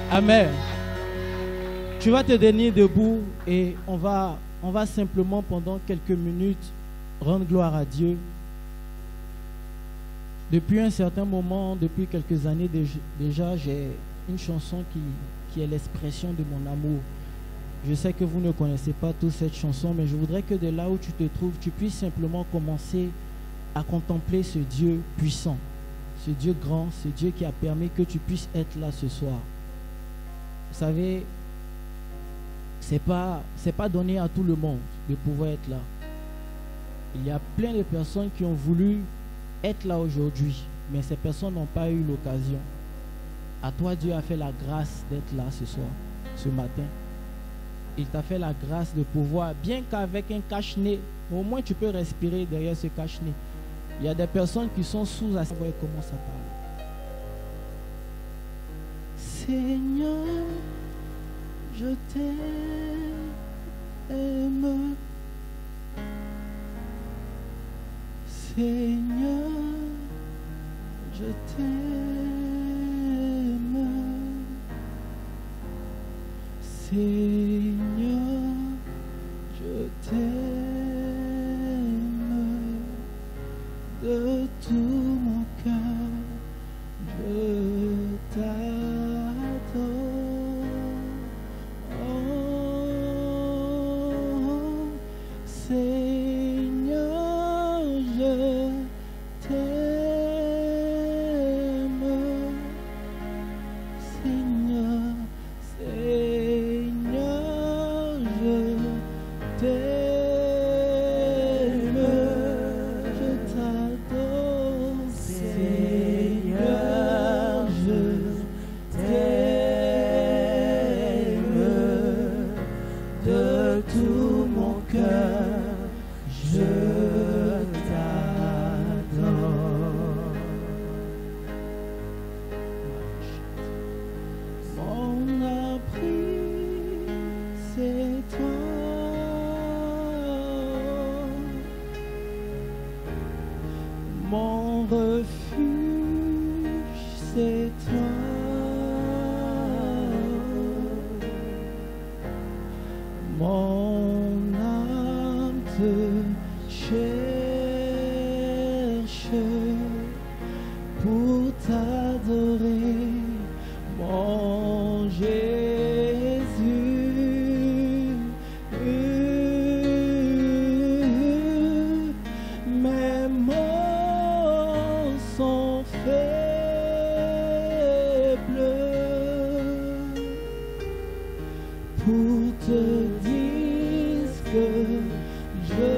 Amen. Tu vas te tenir debout et on va simplement pendant quelques minutes rendre gloire à Dieu. Depuis un certain moment, depuis quelques années déjà, j'ai une chanson qui est l'expression de mon amour. Je sais que vous ne connaissez pas tous cette chanson, mais je voudrais que de là où tu te trouves, tu puisses simplement commencer à contempler ce Dieu puissant, ce Dieu grand, ce Dieu qui a permis que tu puisses être là ce soir. Vous savez, c'est pas donné à tout le monde de pouvoir être là. Il y a plein de personnes qui ont voulu être là aujourd'hui, mais ces personnes n'ont pas eu l'occasion. À toi, Dieu a fait la grâce d'être là ce soir, ce matin. Il t'a fait la grâce de pouvoir, bien qu'avec un cache-nez, au moins tu peux respirer derrière ce cache-nez. Il y a des personnes qui sont sous à savoir comment ça parle. Seigneur, je t'aime. Seigneur, je t'aime. Seigneur, je t'aime. De tout mon cœur, je t'adore. Oh, Seigneur, je t'aime. Seigneur, Seigneur, je t'aime. Je t'adore. Seigneur, je t'aime. De tout mon cœur, je t'adore. Mon abri, c'est toi. Mon refuge, c'est toi. Mon âme te cherche pour t'adorer, mon Jésus. Mes mots sont faibles pour te dire que je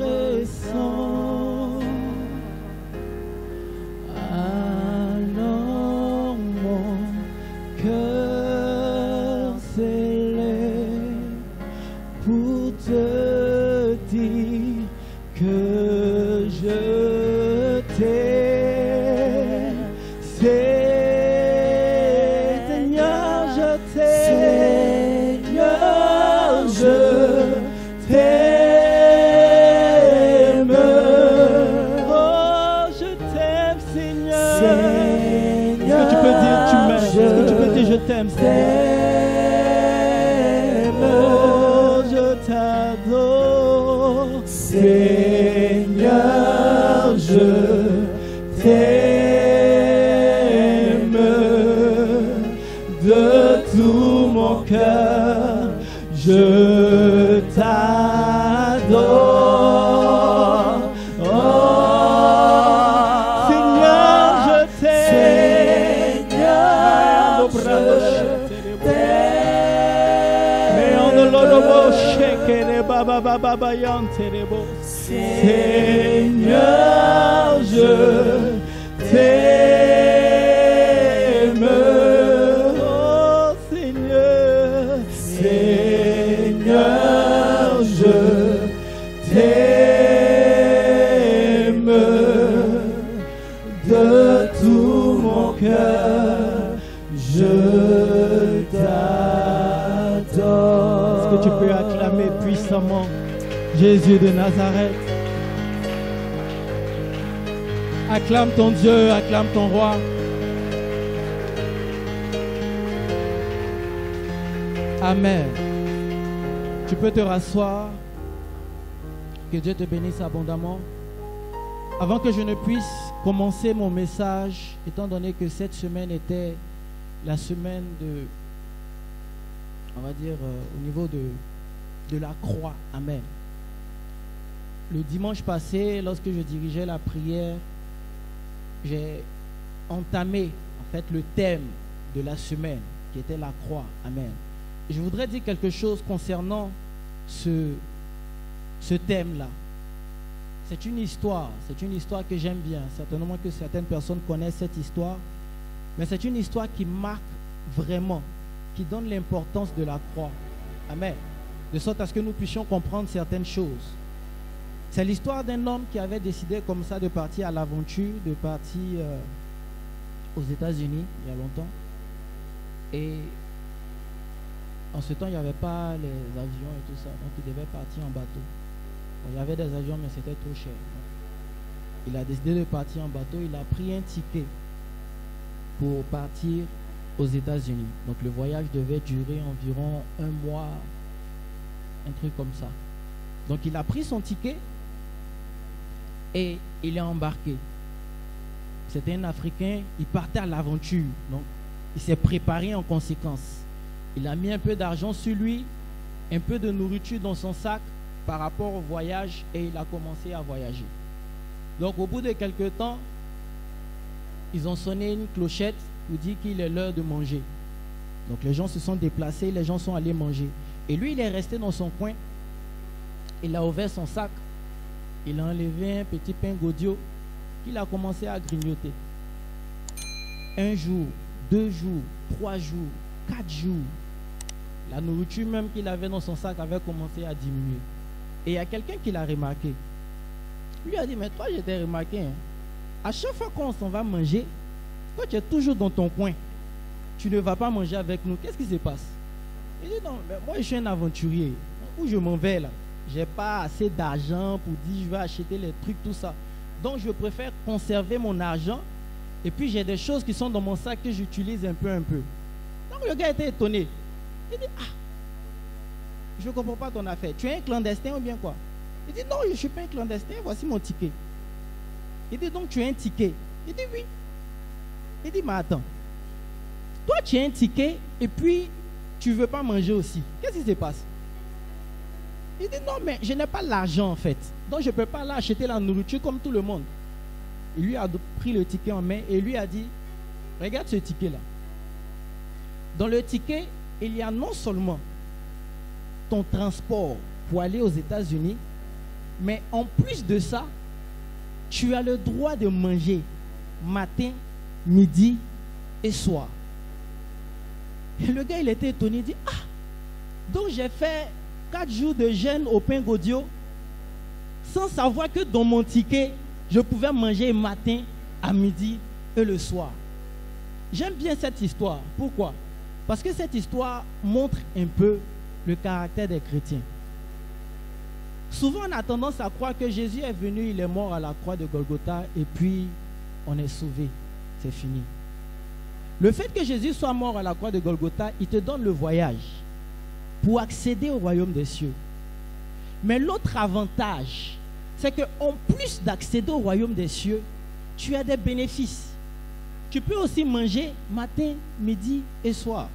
ressens. Alors mon cœur s'élève pour te dire que je t'aime. Seigneur, je t'aime. Seigneur, je t'aime. Oh, je t'aime, Seigneur. Est-ce que tu peux dire tu m'aimes? Est-ce que tu peux dire je t'aime? Oh, je t'adore. Seigneur, je t'aime. De tout mon cœur, je t'adore. Oh, Seigneur, je t'aime. Seigneur, je Seigneur, je t'aime. Oh Seigneur, Seigneur, je t'aime. De tout mon cœur, je t'adore. Est-ce que tu peux acclamer puissamment Jésus de Nazareth? Acclame ton Dieu, acclame ton roi. Amen. Tu peux te rasseoir. Que Dieu te bénisse abondamment. Avant que je ne puisse commencer mon message, étant donné que cette semaine était la semaine de, on va dire, au niveau de la croix. Amen. Le dimanche passé, lorsque je dirigeais la prière, j'ai entamé en fait le thème de la semaine qui était la croix. Amen. Et je voudrais dire quelque chose concernant ce thème-là. C'est une histoire que j'aime bien. Certainement que certaines personnes connaissent cette histoire, mais c'est une histoire qui marque vraiment, qui donne l'importance de la croix. Amen. De sorte à ce que nous puissions comprendre certaines choses. C'est l'histoire d'un homme qui avait décidé comme ça de partir à l'aventure, de partir aux États-Unis il y a longtemps. Et en ce temps, il n'y avait pas les avions et tout ça, donc il devait partir en bateau. Bon, il y avait des avions, mais c'était trop cher. Il a décidé de partir en bateau. Il a pris un ticket pour partir aux États-Unis. Donc le voyage devait durer environ 1 mois, un truc comme ça. Donc il a pris son ticket et il est embarqué. C'était un Africain, il partait à l'aventure. Donc il s'est préparé en conséquence. Il a mis un peu d'argent sur lui, un peu de nourriture dans son sac par rapport au voyage et il a commencé à voyager. Donc au bout de quelques temps, ils ont sonné une clochette pour dire qu'il est l'heure de manger. Donc les gens se sont déplacés, les gens sont allés manger. Et lui, il est resté dans son coin. Il a ouvert son sac. Il a enlevé un petit pain Gaudio qu'il a commencé à grignoter. 1 jour, 2 jours, 3 jours, 4 jours. La nourriture même qu'il avait dans son sac avait commencé à diminuer. Et il y a quelqu'un qui l'a remarqué. Lui a dit, mais toi, je t'ai remarqué. Hein. À chaque fois qu'on s'en va manger, toi, tu es toujours dans ton coin. Tu ne vas pas manger avec nous. Qu'est-ce qui se passe? Il dit, non, mais moi, je suis un aventurier. Où je m'en vais là? Je n'ai pas assez d'argent pour dire, je vais acheter les trucs, tout ça. Donc, je préfère conserver mon argent. Et puis, j'ai des choses qui sont dans mon sac que j'utilise un peu. Donc, le gars était étonné. Il dit, ah, je ne comprends pas ton affaire. Tu es un clandestin ou bien quoi? Il dit, non, je ne suis pas un clandestin. Voici mon ticket. Il dit, donc tu as un ticket? Il dit, oui. Il dit, mais attends. Toi, tu as un ticket et puis tu ne veux pas manger aussi. Qu'est-ce qui se passe? Il dit, non, mais je n'ai pas l'argent en fait. Donc, je ne peux pas aller acheter la nourriture comme tout le monde. Il lui a pris le ticket en main et lui a dit, regarde ce ticket-là. Dans le ticket, il y a non seulement ton transport pour aller aux États-Unis, mais en plus de ça, tu as le droit de manger matin, midi et soir. Et le gars, il était étonné, il dit, ah, donc j'ai fait 4 jours de jeûne au pain Gaudio sans savoir que dans mon ticket, je pouvais manger matin, à midi et le soir. J'aime bien cette histoire. Pourquoi? Parce que cette histoire montre un peu le caractère des chrétiens. Souvent, on a tendance à croire que Jésus est venu, il est mort à la croix de Golgotha et puis on est sauvé. C'est fini. Le fait que Jésus soit mort à la croix de Golgotha, il te donne le voyage pour accéder au royaume des cieux. Mais l'autre avantage, c'est qu'en plus d'accéder au royaume des cieux, tu as des bénéfices. Tu peux aussi manger matin, midi et soir.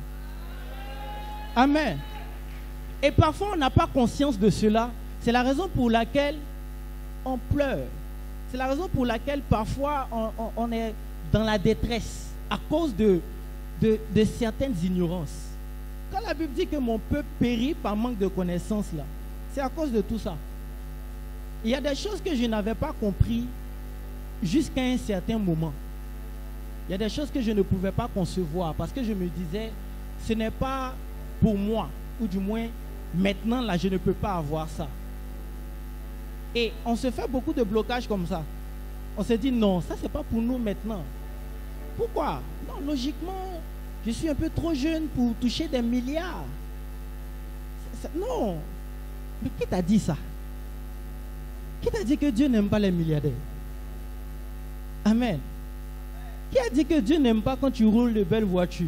Amen. Et parfois, on n'a pas conscience de cela. C'est la raison pour laquelle on pleure. C'est la raison pour laquelle parfois on est dans la détresse à cause de certaines ignorances. Quand la Bible dit que mon peuple périt par manque de connaissances, là, c'est à cause de tout ça. Il y a des choses que je n'avais pas compris jusqu'à un certain moment. Il y a des choses que je ne pouvais pas concevoir parce que je me disais, ce n'est pas pour moi, ou du moins, maintenant, là, je ne peux pas avoir ça. Et on se fait beaucoup de blocages comme ça. On se dit, non, ça, c'est pas pour nous maintenant. Pourquoi? Non, logiquement, je suis un peu trop jeune pour toucher des milliards. Non. Mais qui t'a dit ça? Qui t'a dit que Dieu n'aime pas les milliardaires? Amen. Qui a dit que Dieu n'aime pas quand tu roules de belles voitures?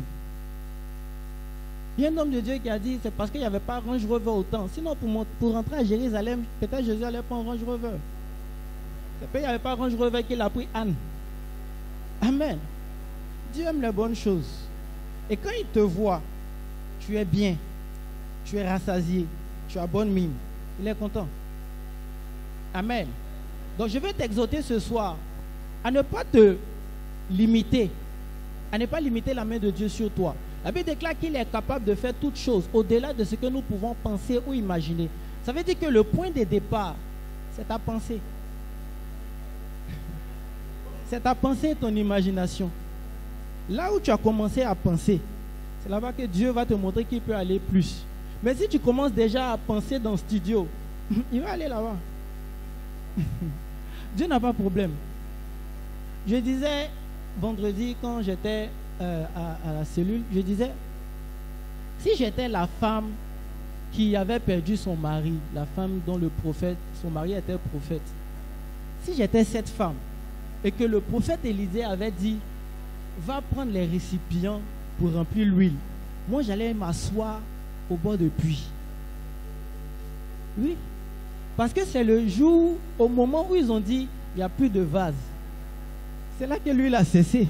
Il y a un homme de Dieu qui a dit, c'est parce qu'il n'y avait pas Range Rover autant. Sinon, pour rentrer à Jérusalem, peut-être Jésus allait prendre Range Rover. C'est parce qu'il n'y avait pas Range Rover qu'il a pris Anne. Amen. Dieu aime les bonnes choses. Et quand il te voit, tu es bien, tu es rassasié, tu as bonne mine, il est content. Amen. Donc je veux t'exhorter ce soir à ne pas te limiter, à ne pas limiter la main de Dieu sur toi. La Bible déclare qu'il est capable de faire toutes choses au-delà de ce que nous pouvons penser ou imaginer. Ça veut dire que le point de départ, c'est ta pensée. C'est ta pensée et ton imagination. Là où tu as commencé à penser, c'est là-bas que Dieu va te montrer qu'il peut aller plus. Mais si tu commences déjà à penser dans le studio, il va aller là-bas. Dieu n'a pas de problème. Je disais vendredi quand j'étais à la cellule, je disais, si j'étais la femme qui avait perdu son mari, la femme dont le prophète, son mari était prophète, si j'étais cette femme et que le prophète Élisée avait dit, va prendre les récipients pour remplir l'huile, moi j'allais m'asseoir au bord de puits. Oui, parce que c'est le jour, au moment où ils ont dit, il n'y a plus de vase. C'est là que l'huile a cessé.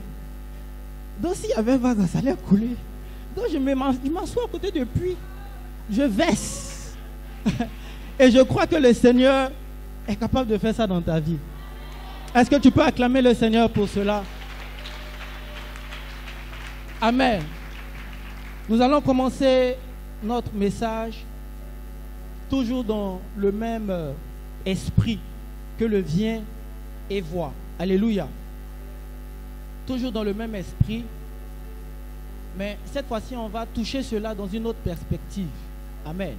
Donc s'il y avait un vase, ça allait couler. Donc je m'assois à côté du puits. Je verse. Et je crois que le Seigneur est capable de faire ça dans ta vie. Est-ce que tu peux acclamer le Seigneur pour cela? Amen. Nous allons commencer notre message toujours dans le même esprit que le viens et vois. Alléluia. Toujours dans le même esprit. Mais cette fois-ci, on va toucher cela dans une autre perspective. Amen.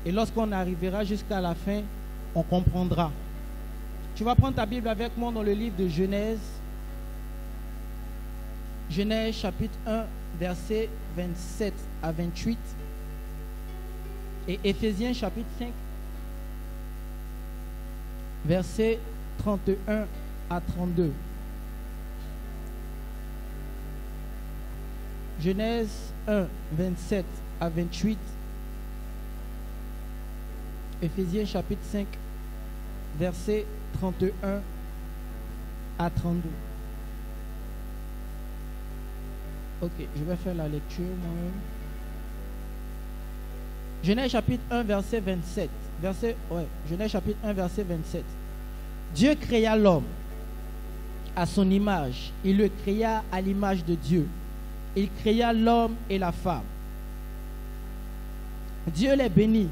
Et lorsqu'on arrivera jusqu'à la fin, on comprendra. Tu vas prendre ta Bible avec moi dans le livre de Genèse. Genèse chapitre 1, versets 27 à 28. Et Éphésiens chapitre 5, versets 31 à 32. Genèse 1, 27 à 28. Éphésiens chapitre 5, versets 31 à 32. Ok, je vais faire la lecture moi-même. Genèse chapitre 1, verset 27. Genèse chapitre 1, verset 27. Dieu créa l'homme à son image. Il le créa à l'image de Dieu. Il créa l'homme et la femme. Dieu les bénit.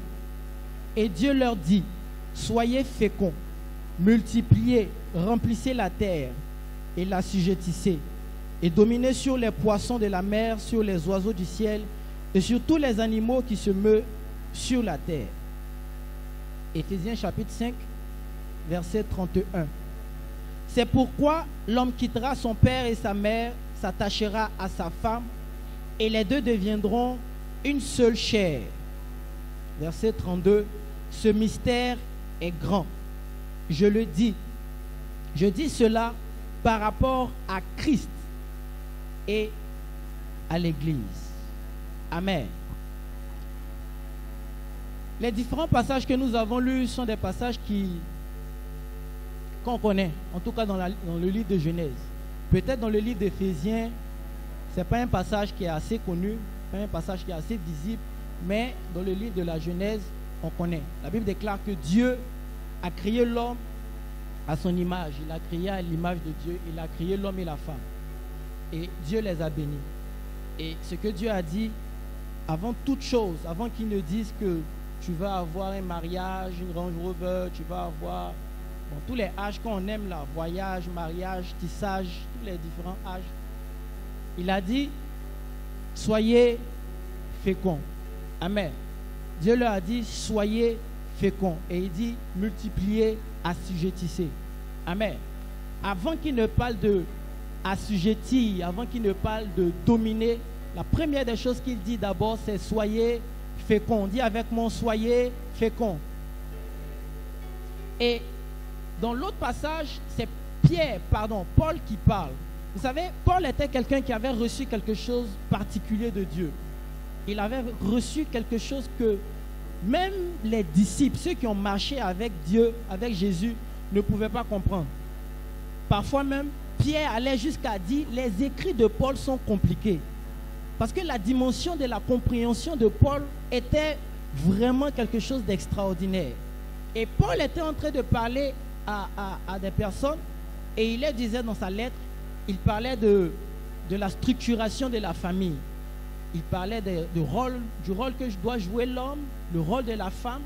Et Dieu leur dit, soyez féconds, multipliez, remplissez la terre et l'assujettissez, et dominez sur les poissons de la mer, sur les oiseaux du ciel, et sur tous les animaux qui se meuvent sur la terre. Éphésiens chapitre 5, verset 31. C'est pourquoi l'homme quittera son père et sa mère, s'attachera à sa femme, et les deux deviendront une seule chair. Verset 32. Ce mystère est grand. Je le dis. Je dis cela par rapport à Christ et à l'Église. Amen. Les différents passages que nous avons lus sont des passages qu'on connaît, en tout cas dans le livre de Genèse. Peut-être dans le livre d'Éphésiens, ce n'est pas un passage qui est assez connu, pas un passage qui est assez visible, mais dans le livre de la Genèse, on connaît. La Bible déclare que Dieu a créé l'homme à son image. Il a créé à l'image de Dieu. Il a créé l'homme et la femme. Et Dieu les a bénis. Et ce que Dieu a dit, avant toute chose, avant qu'il ne dise que tu vas avoir un mariage, une Range Rover, tu vas avoir tous les âges qu'on aime là, voyage, mariage, tissage, tous les différents âges. Il a dit, soyez féconds. Amen. Dieu leur a dit, soyez féconds. Et il dit, multipliez, assujettissez. Amen. Avant qu'il ne parle de assujettir, avant qu'il ne parle de dominer, la première des choses qu'il dit d'abord, c'est soyez féconds. Dis avec moi, soyez féconds. Et dans l'autre passage, c'est Paul qui parle. Vous savez, Paul était quelqu'un qui avait reçu quelque chose de particulier de Dieu. il avait reçu quelque chose que même les disciples, ceux qui ont marché avec Dieu, avec Jésus, ne pouvaient pas comprendre. Parfois même, Pierre allait jusqu'à dire, les écrits de Paul sont compliqués. Parce que la dimension de la compréhension de Paul était vraiment quelque chose d'extraordinaire. Et Paul était en train de parler à des personnes, et il leur disait dans sa lettre, il parlait de la structuration de la famille. Il parlait du rôle que doit jouer l'homme, le rôle de la femme.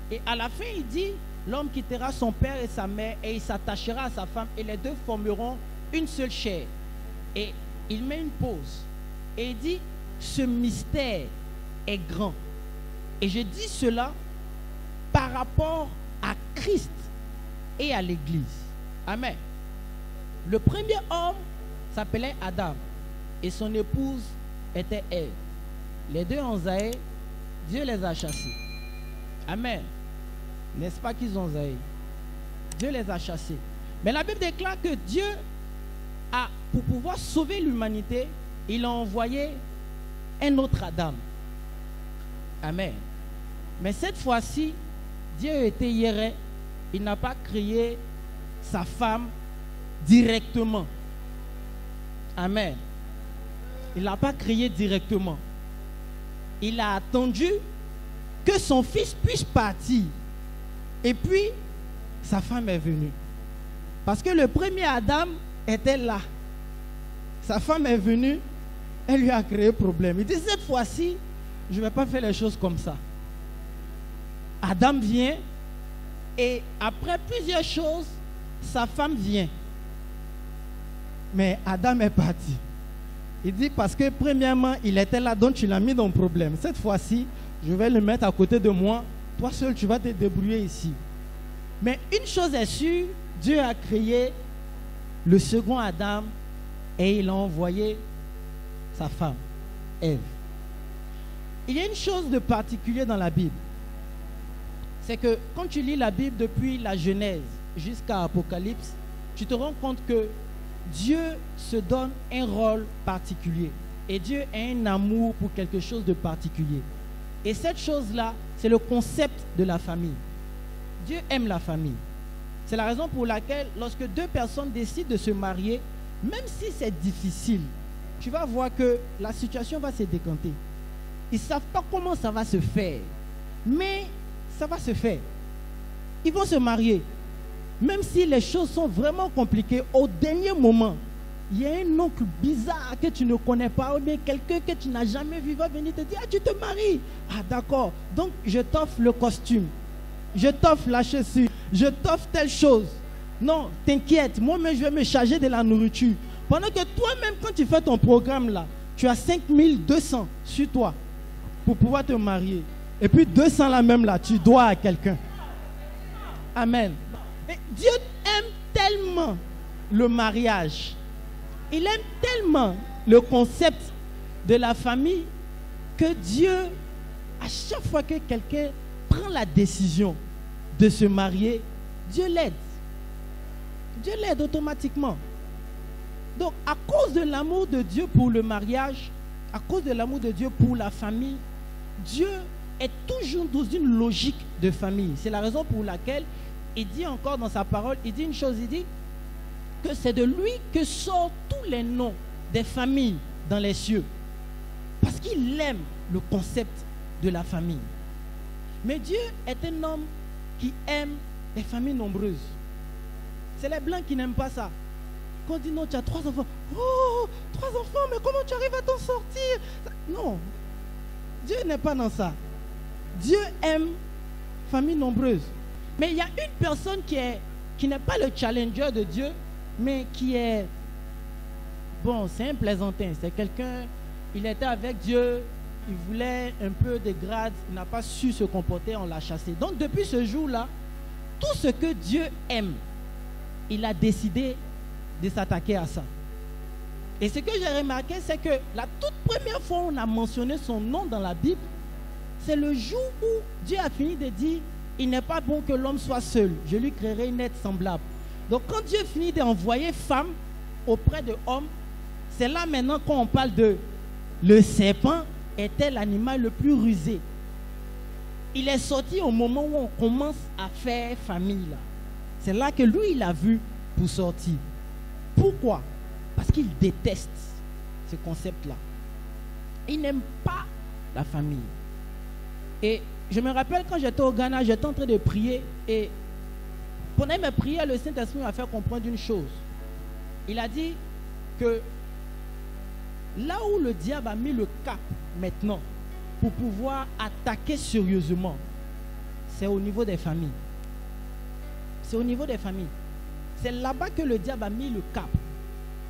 Et à la fin, il dit, l'homme quittera son père et sa mère et il s'attachera à sa femme et les deux formeront une seule chair. Et il met une pause. Et il dit, ce mystère est grand. Et je dis cela par rapport à Christ et à l'Église. Amen. Le premier homme s'appelait Adam et son épouse était Ève. Les deux ont zaï, Dieu les a chassés. Amen. N'est-ce pas qu'ils ont zaï? Dieu les a chassés. Mais la Bible déclare que Dieu a, pour pouvoir sauver l'humanité, il a envoyé un autre Adam. Amen. Mais cette fois-ci, Dieu était hiéré. Il n'a pas créé sa femme directement. Amen. Il n'a pas créé directement. Il a attendu que son fils puisse partir. Et puis, sa femme est venue. Parce que le premier Adam était là. Sa femme est venue, elle lui a créé problème. Il dit, cette fois-ci, je ne vais pas faire les choses comme ça. Adam vient, et après plusieurs choses, sa femme vient. Mais Adam est parti. Il dit, parce que premièrement, il était là, donc tu l'as mis dans le problème. Cette fois-ci, je vais le mettre à côté de moi. Toi seul, tu vas te débrouiller ici. Mais une chose est sûre, Dieu a créé le second Adam et il a envoyé sa femme, Ève. Il y a une chose de particulier dans la Bible. C'est que quand tu lis la Bible depuis la Genèse jusqu'à Apocalypse, tu te rends compte que Dieu se donne un rôle particulier. Et Dieu a un amour pour quelque chose de particulier. Et cette chose-là, c'est le concept de la famille. Dieu aime la famille. C'est la raison pour laquelle, lorsque deux personnes décident de se marier, même si c'est difficile, tu vas voir que la situation va se décanter. Ils ne savent pas comment ça va se faire. Mais ça va se faire. Ils vont se marier. Même si les choses sont vraiment compliquées, au dernier moment, il y a un oncle bizarre que tu ne connais pas, ou bien quelqu'un que tu n'as jamais vu va venir te dire, ah, tu te maries. Ah, d'accord. Donc, je t'offre le costume. Je t'offre la chaussure. Je t'offre telle chose. Non, t'inquiète. Moi-même, je vais me charger de la nourriture. Pendant que toi-même, quand tu fais ton programme là, tu as 5200 sur toi pour pouvoir te marier. Et puis 200 là même là, tu dois à quelqu'un. Amen. Et Dieu aime tellement le mariage. Il aime tellement le concept de la famille que Dieu, à chaque fois que quelqu'un prend la décision de se marier, Dieu l'aide. Dieu l'aide automatiquement. Donc, à cause de l'amour de Dieu pour le mariage, à cause de l'amour de Dieu pour la famille, Dieu est toujours dans une logique de famille. C'est la raison pour laquelle il dit encore dans sa parole, il dit une chose, il dit que c'est de lui que sortent tous les noms des familles dans les cieux. Parce qu'il aime le concept de la famille. Mais Dieu est un homme qui aime les familles nombreuses. C'est les blancs qui n'aiment pas ça. Quand on dit non, tu as 3 enfants. Oh, 3 enfants, mais comment tu arrives à t'en sortir? Non, Dieu n'est pas dans ça. Dieu aime famille nombreuse. Mais il y a une personne qui n'est pas le challenger de Dieu, mais qui est, bon, c'est un plaisantin. C'est quelqu'un, il était avec Dieu, il voulait un peu de grade, il n'a pas su se comporter, on l'a chassé. Donc depuis ce jour-là, tout ce que Dieu aime, il a décidé de s'attaquer à ça. Et ce que j'ai remarqué, c'est que la toute première fois où on a mentionné son nom dans la Bible, c'est le jour où Dieu a fini de dire, il n'est pas bon que l'homme soit seul, je lui créerai une aide semblable. Donc quand Dieu finit d'envoyer femme auprès de homme, c'est là maintenant qu'on parle de le serpent était l'animal le plus rusé. Il est sorti au moment où on commence à faire famille là. C'est là que lui, il a vu pour sortir. Pourquoi? Parce qu'il déteste ce concept-là. Il n'aime pas la famille. Et je me rappelle quand j'étais au Ghana, j'étais en train de prier et pendant mes prières, le Saint-Esprit m'a fait comprendre une chose. Il a dit que là où le diable a mis le cap maintenant pour pouvoir attaquer sérieusement, c'est au niveau des familles. C'est au niveau des familles. C'est là-bas que le diable a mis le cap.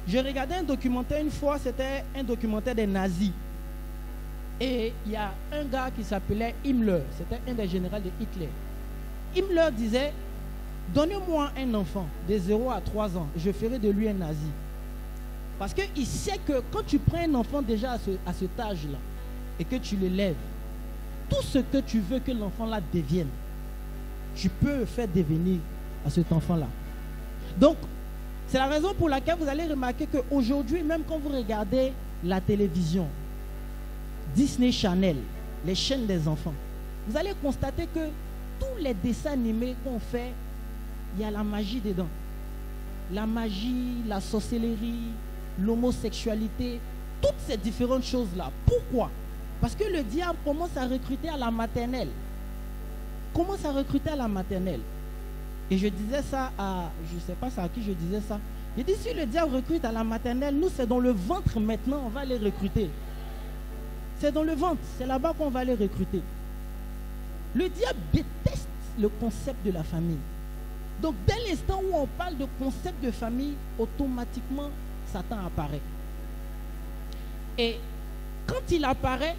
Je regardais un documentaire une fois, c'était un documentaire des nazis. Et il y a un gars qui s'appelait Himmler, c'était un des généraux de Hitler. Himmler disait, donnez-moi un enfant de 0 à 3 ans, je ferai de lui un nazi. Parce qu'il sait que quand tu prends un enfant déjà à cet âge-là, et que tu l'élèves, tout ce que tu veux que l'enfant-là devienne, tu peux le faire devenir à cet enfant-là. Donc, c'est la raison pour laquelle vous allez remarquer qu'aujourd'hui, même quand vous regardez la télévision, Disney Channel, les chaînes des enfants, vous allez constater que tous les dessins animés qu'on fait, il y a la magie dedans. La magie, la sorcellerie, l'homosexualité, toutes ces différentes choses-là. Pourquoi? Parce que le diable commence à recruter à la maternelle. Commence à recruter à la maternelle. Et je disais ça à, je ne sais pas à qui je disais ça. Je dis, si le diable recrute à la maternelle, nous c'est dans le ventre maintenant, on va les recruter. C'est dans le ventre, c'est là-bas qu'on va les recruter. Le diable déteste le concept de la famille. Donc dès l'instant où on parle de concept de famille, automatiquement, Satan apparaît. Et quand il apparaît,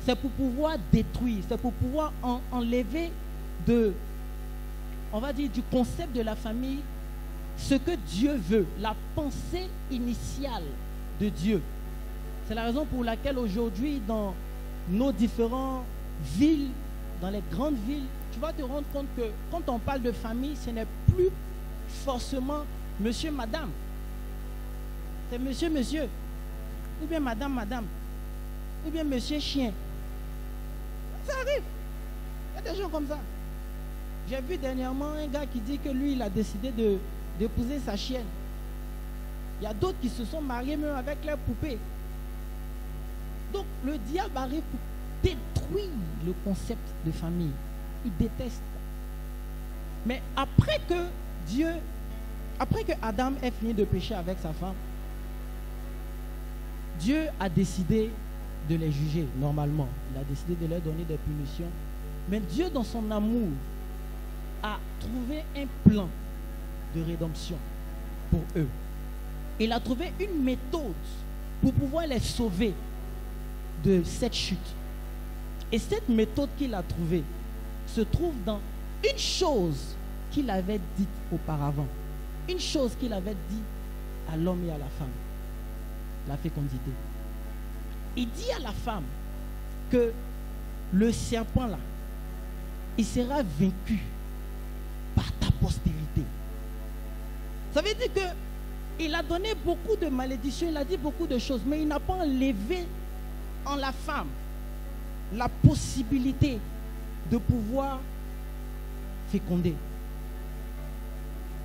c'est pour pouvoir détruire, c'est pour pouvoir enlever on va dire, du concept de la famille, ce que Dieu veut, la pensée initiale de Dieu. C'est la raison pour laquelle aujourd'hui, dans nos différentes villes, dans les grandes villes, tu vas te rendre compte que quand on parle de famille, ce n'est plus forcément monsieur, madame. C'est monsieur, monsieur. Ou bien madame, madame. Ou bien monsieur, chien. Ça arrive. Il y a des gens comme ça. J'ai vu dernièrement un gars qui dit que lui, il a décidé d'épouser sa chienne. Il y a d'autres qui se sont mariés même avec leurs poupées. Donc le diable arrive pour détruire le concept de famille. Il déteste. Mais après que Adam ait fini de pécher avec sa femme, Dieu a décidé de les juger normalement. Il a décidé de leur donner des punitions. Mais Dieu, dans son amour, a trouvé un plan de rédemption pour eux. Il a trouvé une méthode pour pouvoir les sauver de cette chute. Et cette méthode qu'il a trouvée se trouve dans une chose qu'il avait dite auparavant. Une chose qu'il avait dit à l'homme et à la femme. La fécondité. Il dit à la femme que le serpent là, il sera vaincu par ta postérité. Ça veut dire que il a donné beaucoup de malédictions, il a dit beaucoup de choses, mais il n'a pas enlevé en la femme la possibilité de pouvoir féconder.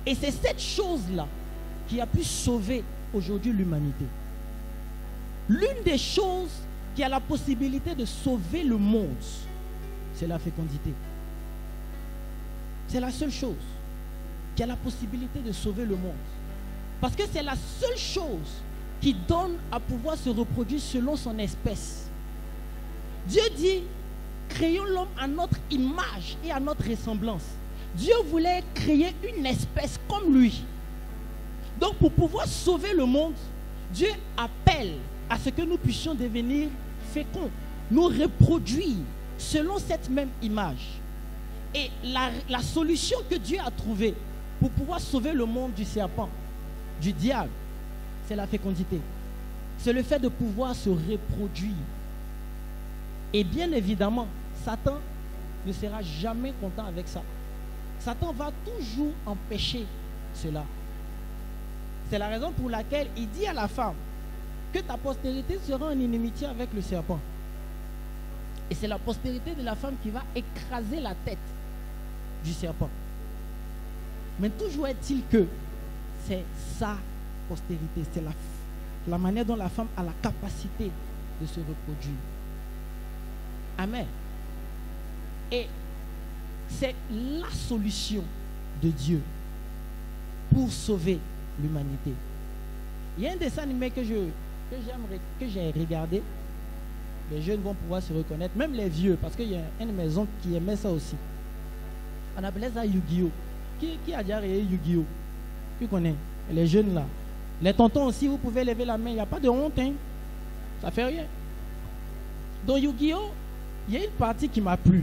Et c'est cette chose-là qui a pu sauver aujourd'hui l'humanité. L'une des choses qui a la possibilité de sauver le monde, c'est la fécondité. C'est la seule chose qui a la possibilité de sauver le monde. Parce que c'est la seule chose qui donne à pouvoir se reproduire selon son espèce. Dieu dit, créons l'homme à notre image et à notre ressemblance. Dieu voulait créer une espèce comme lui. Donc pour pouvoir sauver le monde, Dieu appelle à ce que nous puissions devenir féconds, nous reproduire selon cette même image. Et la solution que Dieu a trouvée pour pouvoir sauver le monde du serpent, du diable, c'est la fécondité. C'est le fait de pouvoir se reproduire. Et bien évidemment, Satan ne sera jamais content avec ça. Satan va toujours empêcher cela. C'est la raison pour laquelle il dit à la femme que ta postérité sera en inimitié avec le serpent. Et c'est la postérité de la femme qui va écraser la tête du serpent. Mais toujours est-il que c'est sa postérité, c'est la manière dont la femme a la capacité de se reproduire. Amen. Et c'est la solution de Dieu pour sauver l'humanité. Il y a un dessin animé que j'ai regardé. Les jeunes vont pouvoir se reconnaître, même les vieux, parce qu'il y a une maison qui aimait ça aussi. On appelait ça Yu-Gi-Oh! Qui a déjà regardé Yu-Gi-Oh? Qui connaît? Les jeunes là. Les tontons aussi, vous pouvez lever la main, il n'y a pas de honte, hein? Ça fait rien. Dans Yu-Gi-Oh! Il y a une partie qui m'a plu.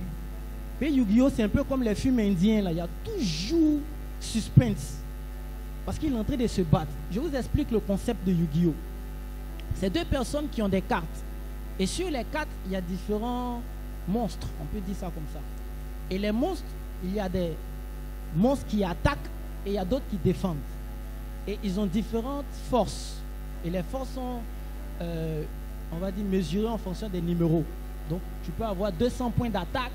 Mais Yu-Gi-Oh! C'est un peu comme les films indiens là, il y a toujours suspense. Parce qu'il est en train de se battre. Je vous explique le concept de Yu-Gi-Oh! C'est deux personnes qui ont des cartes. Et sur les cartes, il y a différents monstres. On peut dire ça comme ça. Et les monstres, il y a des monstres qui attaquent et il y a d'autres qui défendent. Et ils ont différentes forces. Et les forces sont, on va dire, mesurées en fonction des numéros. Donc, tu peux avoir 200 points d'attaque,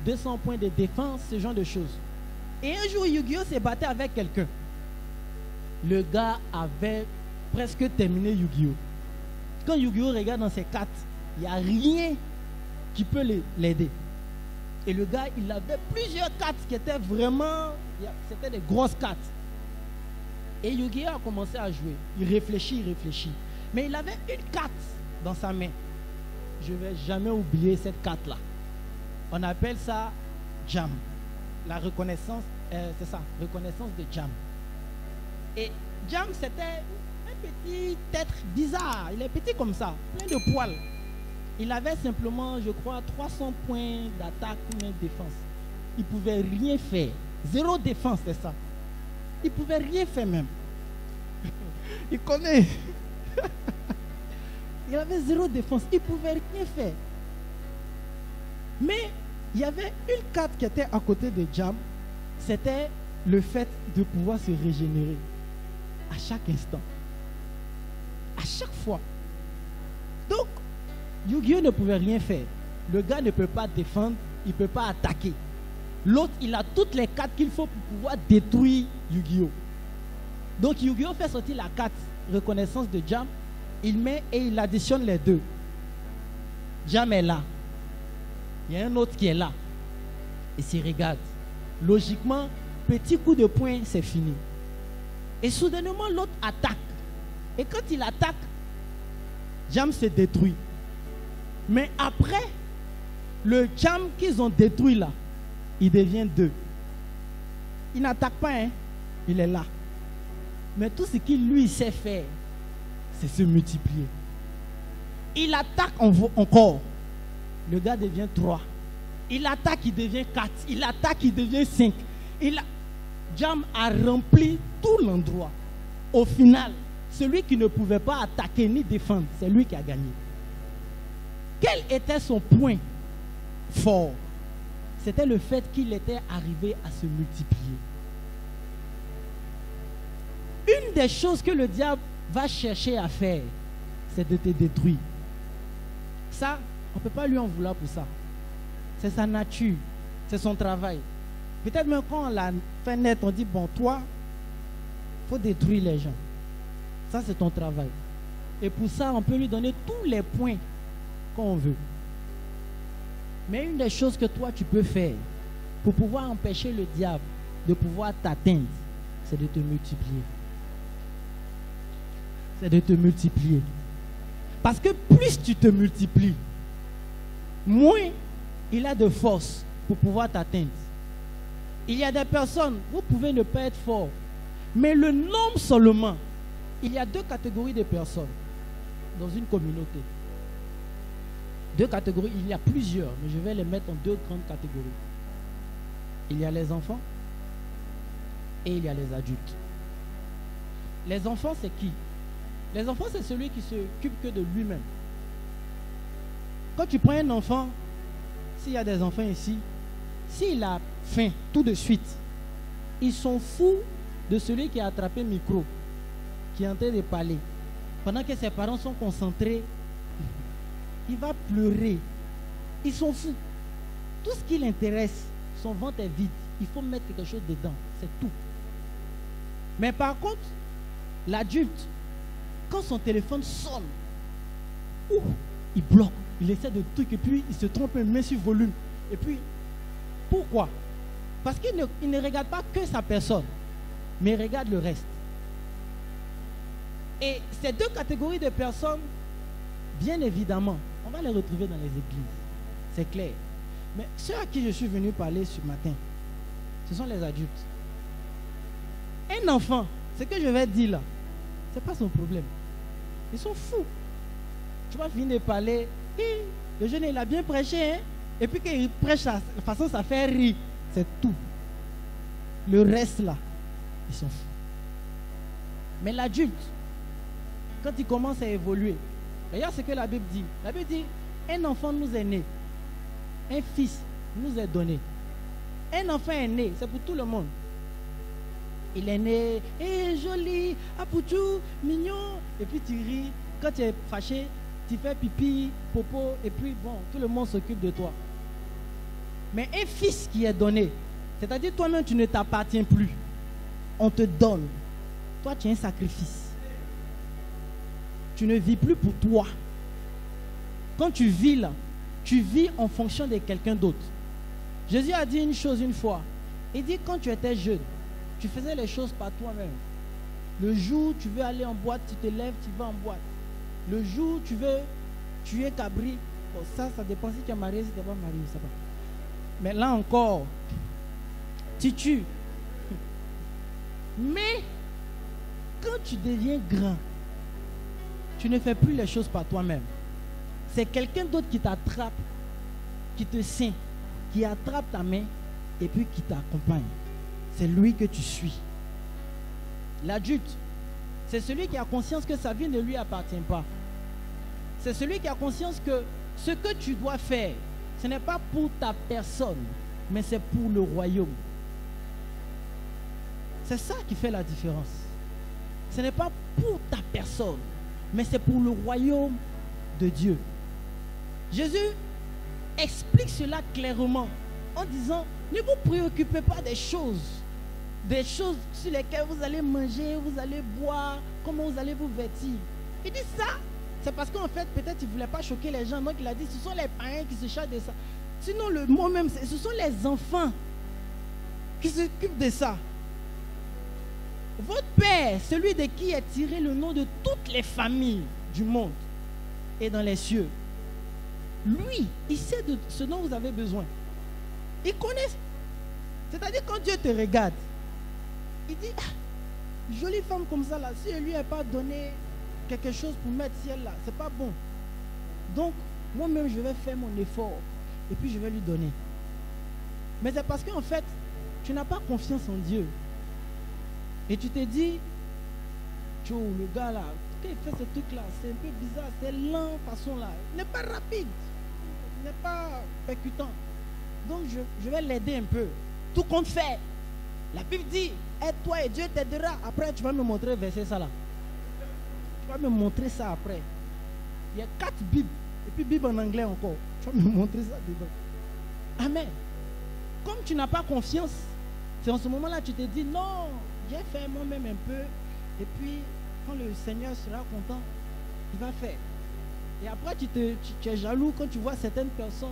200 points de défense, ce genre de choses. Et un jour, Yu-Gi-Oh! S'est battu avec quelqu'un. Le gars avait presque terminé Yu-Gi-Oh! Quand Yu-Gi-Oh! Regarde dans ses cartes, il n'y a rien qui peut l'aider. Et le gars, il avait plusieurs cartes qui étaient vraiment... C'était des grosses cartes. Et Yu-Gi-Oh! A commencé à jouer. Il réfléchit. Mais il avait une carte dans sa main. Je ne vais jamais oublier cette carte-là. On appelle ça Jam. La reconnaissance, c'est ça, reconnaissance de Jam. Et Jam, c'était un petit être bizarre. Il est petit comme ça, plein de poils. Il avait simplement, je crois, 300 points d'attaque ou de défense. Il ne pouvait rien faire. Zéro défense, c'est ça. Il ne pouvait rien faire même. Il connaît. Il avait zéro défense. Il ne pouvait rien faire. Mais il y avait une carte qui était à côté de Jam. C'était le fait de pouvoir se régénérer à chaque instant. À chaque fois. Donc, Yu-Gi-Oh! Ne pouvait rien faire. Le gars ne peut pas défendre, il ne peut pas attaquer. L'autre, il a toutes les cartes qu'il faut pour pouvoir détruire Yu-Gi-Oh! Donc Yu-Gi-Oh! Fait sortir la carte reconnaissance de Jam, il met et il additionne les deux. Jam est là. Il y a un autre qui est là. Et s'il regarde, logiquement, petit coup de poing, c'est fini. Et soudainement, l'autre attaque. Et quand il attaque, Jam se détruit. Mais après, le Jam qu'ils ont détruit là, il devient deux. Il n'attaque pas, hein? Il est là. Mais tout ce qu'il lui sait faire, c'est se multiplier. Il attaque encore. Le gars devient 3. Il attaque, il devient 4. Il attaque, il devient 5. Jam a rempli tout l'endroit. Au final, celui qui ne pouvait pas attaquer ni défendre, c'est lui qui a gagné. Quel était son point fort? C'était le fait qu'il était arrivé à se multiplier. Une des choses que le diable va chercher à faire, c'est de te détruire. Ça, on ne peut pas lui en vouloir pour ça. C'est sa nature, c'est son travail. Peut-être même quand on l'a fait naître, on dit, bon, toi, il faut détruire les gens. Ça, c'est ton travail. Et pour ça, on peut lui donner tous les points qu'on veut. Mais une des choses que toi, tu peux faire pour pouvoir empêcher le diable de pouvoir t'atteindre, c'est de te multiplier. C'est de te multiplier. Parce que plus tu te multiplies, moins il a de force pour pouvoir t'atteindre. Il y a des personnes, vous pouvez ne pas être fort, mais le nombre seulement, il y a deux catégories de personnes dans une communauté. Deux catégories, il y a plusieurs, mais je vais les mettre en deux grandes catégories. Il y a les enfants et il y a les adultes. Les enfants, c'est qui? Les enfants, c'est celui qui ne s'occupe que de lui-même. Quand tu prends un enfant, s'il y a des enfants ici, s'il a faim tout de suite, ils sont fous de celui qui a attrapé le micro, qui est en train de parler. Pendant que ses parents sont concentrés, il va pleurer. Ils sont fous. Tout ce qui l'intéresse, son ventre est vide. Il faut mettre quelque chose dedans. C'est tout. Mais par contre, l'adulte, quand son téléphone sonne, il bloque. Il essaie de trucs et puis il se trompe et met sur volume. Et puis, pourquoi? Parce qu'il ne regarde pas que sa personne, mais il regarde le reste. Et ces deux catégories de personnes, bien évidemment, on va les retrouver dans les églises. C'est clair. Mais ceux à qui je suis venu parler ce matin, ce sont les adultes. Un enfant, ce que je vais dire là, ce n'est pas son problème. Ils sont fous. Tu vas finir de parler, le jeune il a bien prêché, hein? Et puis qu'il prêche de façon ça fait rire. C'est tout. Le reste là, ils sont fous. Mais l'adulte, quand il commence à évoluer, regarde ce que la Bible dit. La Bible dit, un enfant nous est né, un fils nous est donné. Un enfant est né, c'est pour tout le monde. Il est né, joli, apouchou, mignon. Et puis tu ris. Quand tu es fâché, tu fais pipi, popo, et puis bon, tout le monde s'occupe de toi. Mais un fils qui est donné, c'est-à-dire toi-même tu ne t'appartiens plus. On te donne. Toi tu es un sacrifice. Tu ne vis plus pour toi. Quand tu vis là, tu vis en fonction de quelqu'un d'autre. Jésus a dit une chose une fois. Il dit quand tu étais jeune, tu faisais les choses par toi-même. Le jour où tu veux aller en boîte, tu te lèves, tu vas en boîte. Le jour où tu veux tuer cabri, bon, ça dépend si tu es marié, si tu n'es pas marié, ça va. Mais là encore, tu tues. Mais quand tu deviens grand, tu ne fais plus les choses par toi-même. C'est quelqu'un d'autre qui t'attrape, qui te ceint, qui attrape ta main et puis qui t'accompagne. C'est lui que tu suis. L'adulte, c'est celui qui a conscience que sa vie ne lui appartient pas. C'est celui qui a conscience que ce que tu dois faire, ce n'est pas pour ta personne, mais c'est pour le royaume. C'est ça qui fait la différence. Ce n'est pas pour ta personne, mais c'est pour le royaume de Dieu. Jésus explique cela clairement en disant, ne vous préoccupez pas des choses sur lesquelles vous allez manger, vous allez boire, comment vous allez vous vêtir. Il dit ça, c'est parce qu'en fait, peut-être il ne voulait pas choquer les gens, donc il a dit, ce sont les païens qui se chargent de ça. Sinon, le mot même, ce sont les enfants qui s'occupent de ça. Votre Père, celui de qui est tiré le nom de toutes les familles du monde et dans les cieux, lui, il sait de ce dont vous avez besoin. Il connaît. C'est-à-dire quand Dieu te regarde, il dit, jolie femme comme ça là, si elle lui n'a pas donné quelque chose pour mettre si elle là, c'est pas bon. Donc, moi-même, je vais faire mon effort et puis je vais lui donner. Mais c'est parce qu'en fait, tu n'as pas confiance en Dieu. Et tu te dis, le gars là, quand il fait ce truc là, c'est un peu bizarre, c'est lent façon là. Il n'est pas rapide, il n'est pas percutant. Donc je vais l'aider un peu. Tout compte fait. La Bible dit, aide-toi et Dieu t'aidera. Après, tu vas me montrer verset ça là. Tu vas me montrer ça après. Il y a 4 Bibles. Et puis Bible en anglais encore. Tu vas me montrer ça dedans. Amen. Comme tu n'as pas confiance, c'est en ce moment-là que tu te dis, non, j'ai fait moi-même un peu. Et puis, quand le Seigneur sera content, il va faire. Et après, tu es jaloux quand tu vois certaines personnes.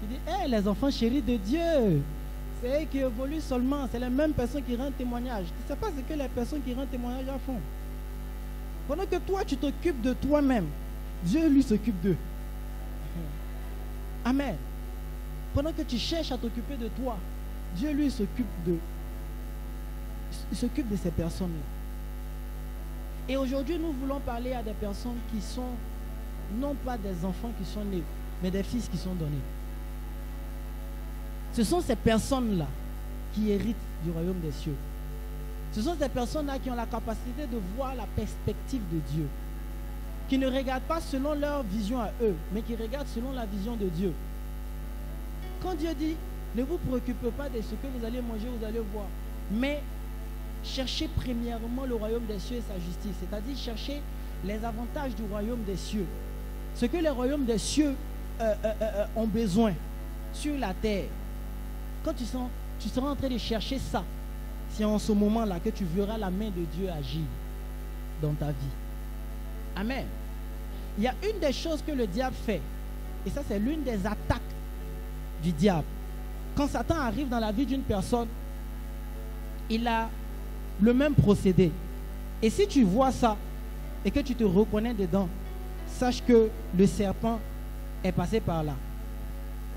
Tu dis, hey, les enfants chéris de Dieu, c'est eux qui évoluent seulement. C'est les mêmes personnes qui rendent témoignage. Tu ne sais pas ce que les personnes qui rendent témoignage font. Pendant que toi, tu t'occupes de toi-même, Dieu, lui, s'occupe d'eux. Amen. Pendant que tu cherches à t'occuper de toi, Dieu, lui, s'occupe de ces personnes-là. Et aujourd'hui, nous voulons parler à des personnes qui sont, non pas des enfants qui sont nés, mais des fils qui sont donnés. Ce sont ces personnes-là qui héritent du royaume des cieux. Ce sont ces personnes-là qui ont la capacité de voir la perspective de Dieu. Qui ne regardent pas selon leur vision à eux, mais qui regardent selon la vision de Dieu. Quand Dieu dit, ne vous préoccupez pas de ce que vous allez manger, vous allez voir, mais cherchez premièrement le royaume des cieux et sa justice, c'est-à-dire chercher les avantages du royaume des cieux. Ce que le royaume des cieux ont besoin sur la terre, quand tu seras en train de chercher ça, c'est en ce moment-là que tu verras la main de Dieu agir dans ta vie. Amen. Il y a une des choses que le diable fait, et ça c'est l'une des attaques du diable. Quand Satan arrive dans la vie d'une personne, il a le même procédé. Et si tu vois ça et que tu te reconnais dedans, sache que le serpent est passé par là.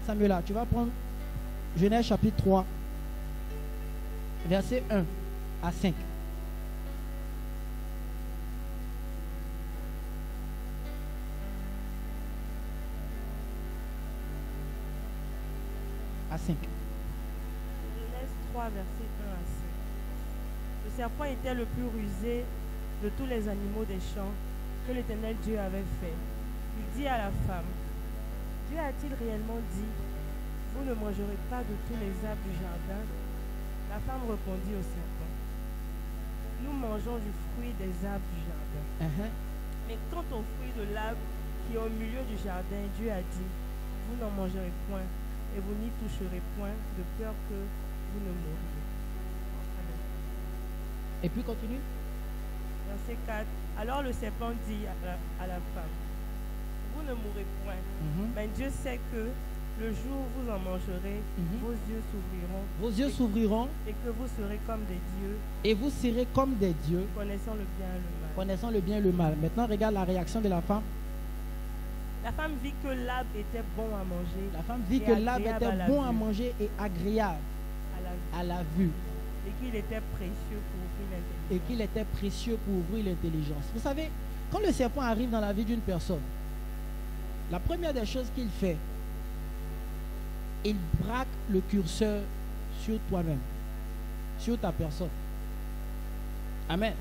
Samuel, tu vas prendre Genèse chapitre 3, versets 1 à 5. À 5. Genèse 3, verset 1 à 5. Le serpent était le plus rusé de tous les animaux des champs que l'Éternel Dieu avait fait. Il dit à la femme, Dieu a-t-il réellement dit, vous ne mangerez pas de tous les arbres du jardin? La femme répondit au serpent, nous mangeons du fruit des arbres du jardin. Mais quant au fruit de l'arbre qui est au milieu du jardin, Dieu a dit, vous n'en mangerez point et vous n'y toucherez point, de peur que vous ne mouriez. Amen. Et puis continue. Verset 4. Alors le serpent dit à la femme, vous ne mourrez point, mais Dieu sait que le jour où vous en mangerez, vos yeux s'ouvriront. Vos yeux s'ouvriront. Et que vous serez comme des dieux. Et vous serez comme des dieux. Connaissant le bien et le mal. Connaissant le bien et le mal. Maintenant, regarde la réaction de la femme. La femme vit que l'arbre était bon à manger. La femme vit que l'arbre était bon à manger et agréable à la vue. Et qu'il était précieux pour ouvrir l'intelligence. Et qu'il était précieux pour ouvrir l'intelligence. Vous savez, quand le serpent arrive dans la vie d'une personne, la première des choses qu'il fait, il braque le curseur sur toi-même, sur ta personne. Amen.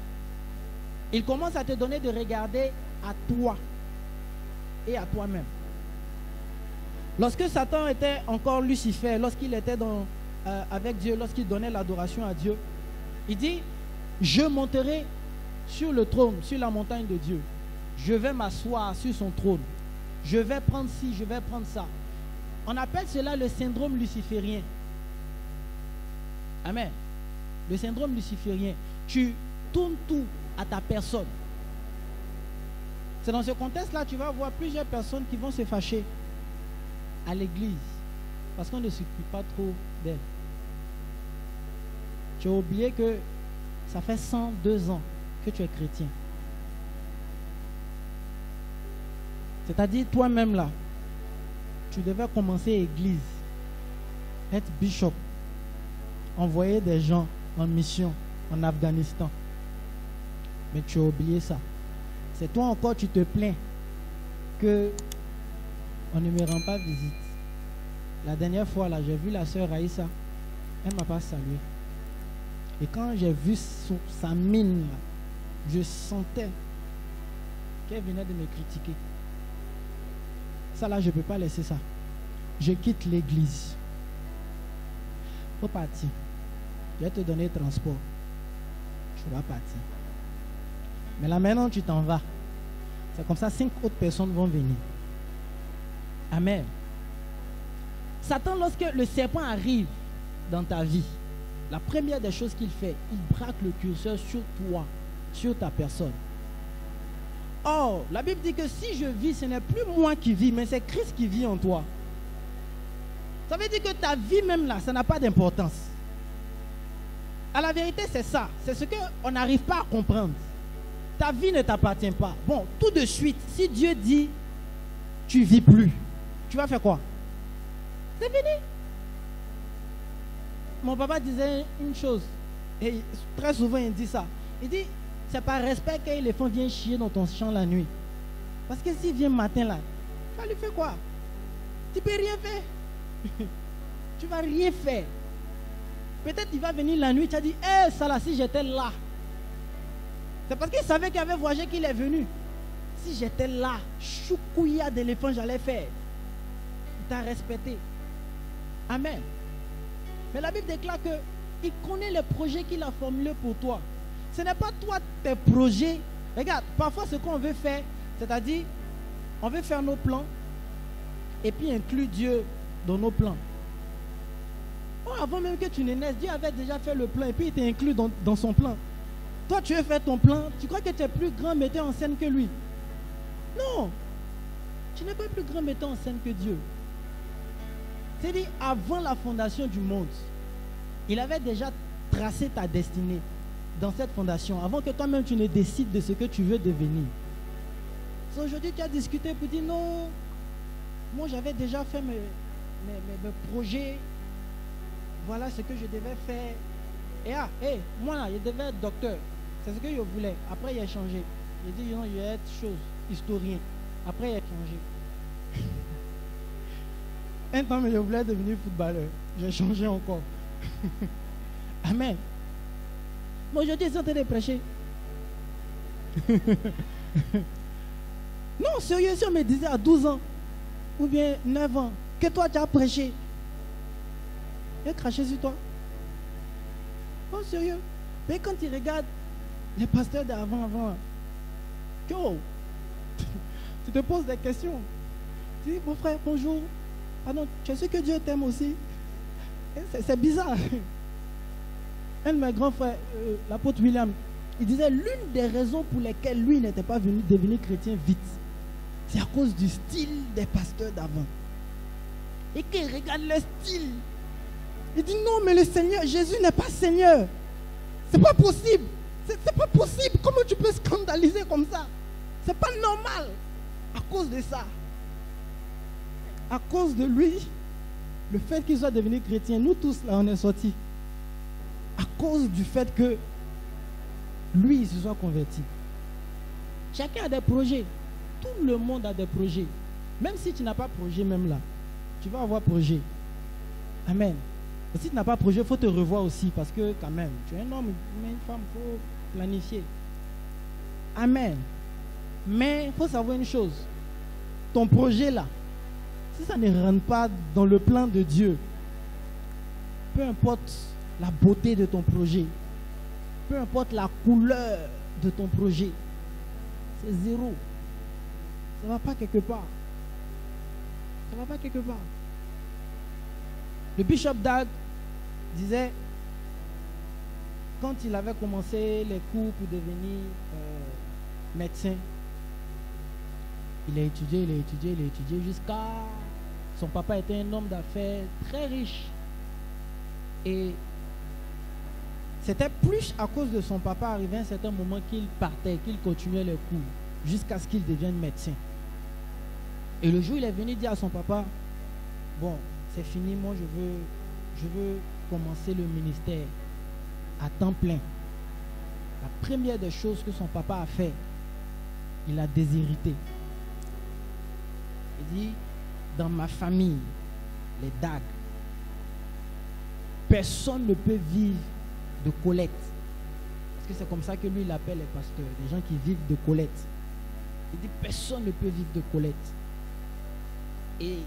Il commence à te donner de regarder à toi et à toi-même. Lorsque Satan était encore Lucifer, lorsqu'il était avec Dieu, lorsqu'il donnait l'adoration à Dieu, il dit, je monterai sur le trône, sur la montagne de Dieu. Je vais m'asseoir sur son trône. Je vais prendre ci, je vais prendre ça. On appelle cela le syndrome luciférien. Amen. Le syndrome luciférien. Tu tournes tout à ta personne. C'est dans ce contexte-là que tu vas voir plusieurs personnes qui vont se fâcher à l'église parce qu'on ne s'occupe pas trop d'elles. Tu as oublié que ça fait 102 ans que tu es chrétien. C'est-à-dire toi-même là, tu devais commencer église, être bishop, envoyer des gens en mission en Afghanistan. Mais tu as oublié ça. C'est toi encore, tu te plains que on ne me rend pas visite. La dernière fois, là, j'ai vu la sœur Raïssa. Elle ne m'a pas salué. Et quand j'ai vu sa mine, là, je sentais qu'elle venait de me critiquer. Ça, là, je ne peux pas laisser ça. Je quitte l'église. Il faut partir. Je vais te donner le transport. Tu vas partir. Mais là, maintenant, tu t'en vas. C'est comme ça, 5 autres personnes vont venir. Amen. Satan, lorsque le serpent arrive dans ta vie, la première des choses qu'il fait, il braque le curseur sur toi, sur ta personne. Or, la Bible dit que si je vis, ce n'est plus moi qui vis, mais c'est Christ qui vit en toi. Ça veut dire que ta vie même là, ça n'a pas d'importance. À la vérité, c'est ça. C'est ce qu'on n'arrive pas à comprendre. Ta vie ne t'appartient pas. Bon, tout de suite, si Dieu dit, tu ne vis plus, tu vas faire quoi? C'est fini. Mon papa disait une chose, et très souvent il dit ça. Il dit, c'est par respect qu'un éléphant vient chier dans ton champ la nuit. Parce que s'il vient matin là, tu vas lui faire quoi? Tu ne peux rien faire. Tu ne vas rien faire. Peut-être il va venir la nuit, tu as dit, hé, ça là, si j'étais là. C'est parce qu'il savait qu'il avait voyagé qu'il est venu. Si j'étais là, choukouya d'éléphant, j'allais faire. Il t'a respecté. Amen. Mais la Bible déclare qu'il connaît les projets qu'il a formulés pour toi. Ce n'est pas toi tes projets. Regarde, parfois ce qu'on veut faire, c'est-à-dire, on veut faire nos plans, et puis inclut Dieu dans nos plans. Oh, avant même que tu ne naisses, Dieu avait déjà fait le plan et puis il t'a inclus dans son plan. Toi, tu veux faire ton plan, tu crois que tu es plus grand metteur en scène que lui. Non, tu n'es pas plus grand metteur en scène que Dieu. C'est-à-dire, avant la fondation du monde, il avait déjà tracé ta destinée dans cette fondation, avant que toi-même tu ne décides de ce que tu veux devenir. Aujourd'hui, tu as discuté pour dire non, moi j'avais déjà fait mes projets, voilà ce que je devais faire. Et moi là, je devais être docteur, c'est ce que je voulais. Après, il a changé. Il dit non, je vais être historien. Après, il a changé. Un temps, je voulais devenir footballeur. J'ai changé encore. Amen. Moi, aujourd'hui, ils sont en train de prêcher. Non, sérieux, si on me disait à 12 ans, ou bien 9 ans, que toi, tu as prêché, il a craché sur toi. Non, sérieux. Mais quand tu regardes les pasteurs d'avant, tu te poses des questions. Tu dis, mon frère, bonjour. Ah non, tu sais que Dieu t'aime aussi. C'est bizarre. Un de mes grands frères, l'apôtre William, il disait l'une des raisons pour lesquelles lui n'était pas venu devenir chrétien vite, c'est à cause du style des pasteurs d'avant. Et qu'il regarde le style, il dit non, mais le Seigneur, Jésus n'est pas Seigneur. C'est pas possible. C'est pas possible. Comment tu peux scandaliser comme ça? C'est pas normal. À cause de ça, à cause de lui, le fait qu'il soit devenu chrétien, nous tous là on est sortis. À cause du fait que lui il se soit converti. Chacun a des projets. Tout le monde a des projets. Même si tu n'as pas de projet, même là, tu vas avoir projet. Amen. Et si tu n'as pas de projet, il faut te revoir aussi parce que quand même, tu es un homme, une femme, il faut planifier. Amen. Mais il faut savoir une chose. Ton projet là, si ça ne rentre pas dans le plan de Dieu, peu importe la beauté de ton projet, peu importe la couleur de ton projet, c'est zéro. Ça ne va pas quelque part. Ça ne va pas quelque part. Le bishop Dag disait, quand il avait commencé les cours pour devenir médecin, il a étudié jusqu'à... Son papa était un homme d'affaires très riche. Et c'était plus à cause de son papa arrivé à un certain moment qu'il partait, qu'il continuait les cours, jusqu'à ce qu'il devienne médecin. Et le jour où il est venu dire à son papa, bon, c'est fini, moi je veux commencer le ministère à temps plein. La première des choses que son papa a fait, il a déshérité. Il dit, dans ma famille, les Dag, personne ne peut vivre de collecte. Parce que c'est comme ça que lui, il appelle les pasteurs, les gens qui vivent de collecte. Il dit, personne ne peut vivre de collecte. Et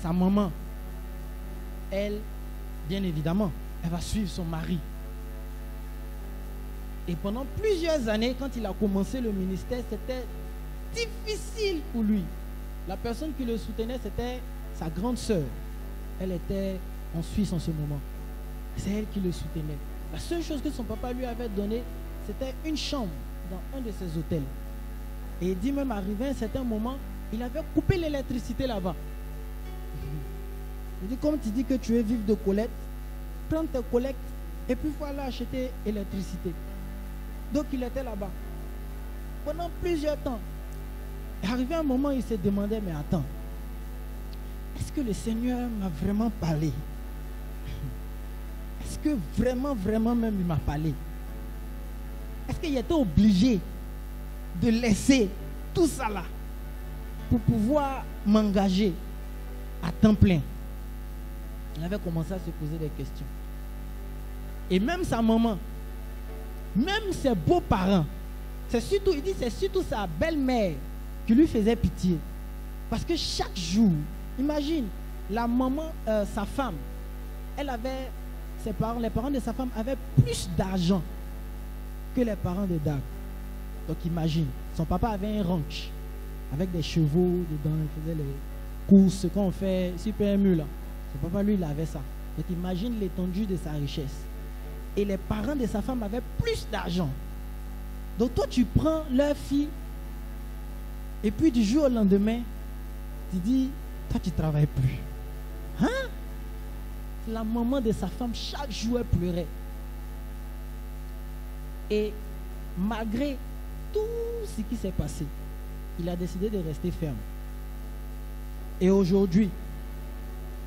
sa maman, elle, bien évidemment, elle va suivre son mari. Et pendant plusieurs années, quand il a commencé le ministère, c'était difficile pour lui. La personne qui le soutenait, c'était sa grande sœur. Elle était en Suisse en ce moment. C'est elle qui le soutenait. La seule chose que son papa lui avait donnée, c'était une chambre dans un de ses hôtels. Et il dit même arrivé à un certain moment, il avait coupé l'électricité là-bas. Il dit, comme tu dis que tu veux vivre de collecte, prends tes collectes et puis voilà acheter l'électricité. Donc il était là-bas. Pendant plusieurs temps. Et arrivé un moment, il se demandait, mais attends, est-ce que le Seigneur m'a vraiment parlé? Est-ce que vraiment même il m'a parlé? Est-ce qu'il était obligé de laisser tout ça là pour pouvoir m'engager à temps plein? Il avait commencé à se poser des questions. Et même sa maman, même ses beaux-parents, c'est surtout sa belle-mère qui lui faisait pitié. Parce que chaque jour, imagine, la maman, sa femme, elle avait, les parents de sa femme avaient plus d'argent que les parents de Dag. Donc imagine, son papa avait un ranch avec des chevaux dedans, il faisait courses, quand on fait super ému là. Son papa, lui, il avait ça. Donc imagine l'étendue de sa richesse. Et les parents de sa femme avaient plus d'argent. Donc toi, tu prends leur fille, et puis du jour au lendemain, tu dis, toi, tu ne travailles plus. Hein? La maman de sa femme, chaque jour, elle pleurait. Et malgré tout ce qui s'est passé, il a décidé de rester ferme. Et aujourd'hui,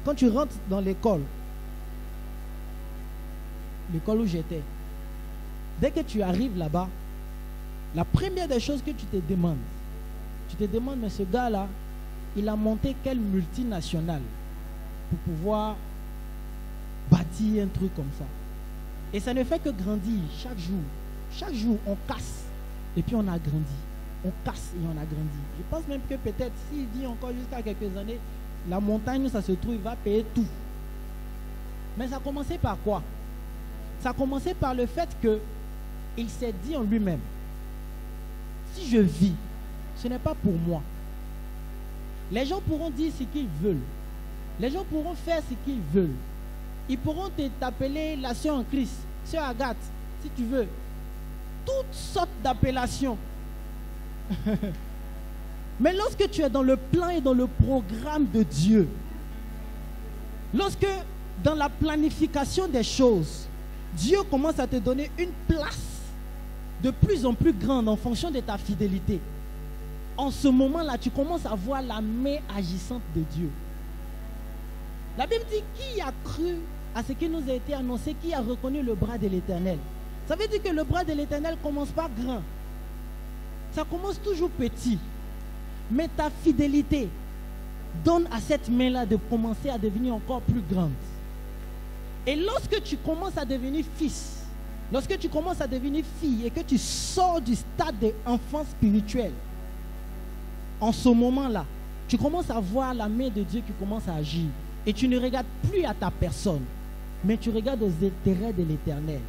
quand tu rentres dans l'école où j'étais, dès que tu arrives là-bas, la première des choses que tu te demandes, mais ce gars-là, il a monté quelle multinationale pour pouvoir bâtir un truc comme ça. Et ça ne fait que grandir chaque jour. Chaque jour, on casse et puis on a grandi. On casse et on a grandi. Je pense même que peut-être s'il vit encore jusqu'à quelques années, la montagne où ça se trouve, il va payer tout. Mais ça a commencé par quoi? Ça a commencé par le fait qu'il s'est dit en lui-même, si je vis, ce n'est pas pour moi. Les gens pourront dire ce qu'ils veulent. Les gens pourront faire ce qu'ils veulent. Ils pourront t'appeler la sœur en Christ, sœur Agathe, si tu veux. Toutes sortes d'appellations. Mais lorsque tu es dans le plan et dans le programme de Dieu, lorsque dans la planification des choses, Dieu commence à te donner une place de plus en plus grande en fonction de ta fidélité. En ce moment-là, tu commences à voir la main agissante de Dieu. La Bible dit, qui a cru à ce qui nous a été annoncé, qui a reconnu le bras de l'Éternel? Ça veut dire que le bras de l'Éternel ne commence pas grand. Ça commence toujours petit. Mais ta fidélité donne à cette main-là de commencer à devenir encore plus grande. Et lorsque tu commences à devenir fils, lorsque tu commences à devenir fille et que tu sors du stade d'enfant spirituel, en ce moment-là, tu commences à voir la main de Dieu qui commence à agir. Et tu ne regardes plus à ta personne, mais tu regardes aux intérêts de l'Éternel.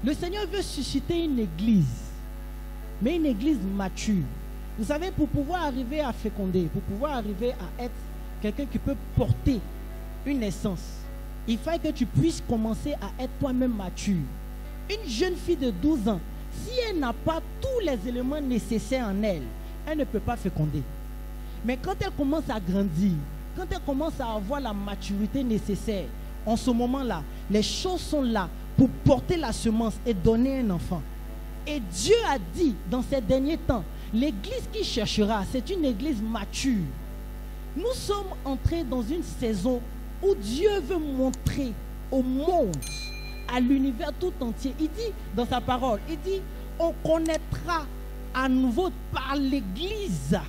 Le Seigneur veut susciter une église, mais une église mature. Vous savez, pour pouvoir arriver à féconder, pour pouvoir arriver à être quelqu'un qui peut porter une essence, il faut que tu puisses commencer à être toi-même mature. Une jeune fille de 12 ans, si elle n'a pas tous les éléments nécessaires en elle, elle ne peut pas féconder. Mais quand elle commence à grandir, quand elle commence à avoir la maturité nécessaire, en ce moment-là, les choses sont là pour porter la semence et donner un enfant. Et Dieu a dit dans ces derniers temps, l'église qui cherchera, c'est une église mature. Nous sommes entrés dans une saison où Dieu veut montrer au monde, à l'univers tout entier. Il dit dans sa parole, il dit, on connaîtra à nouveau par l'église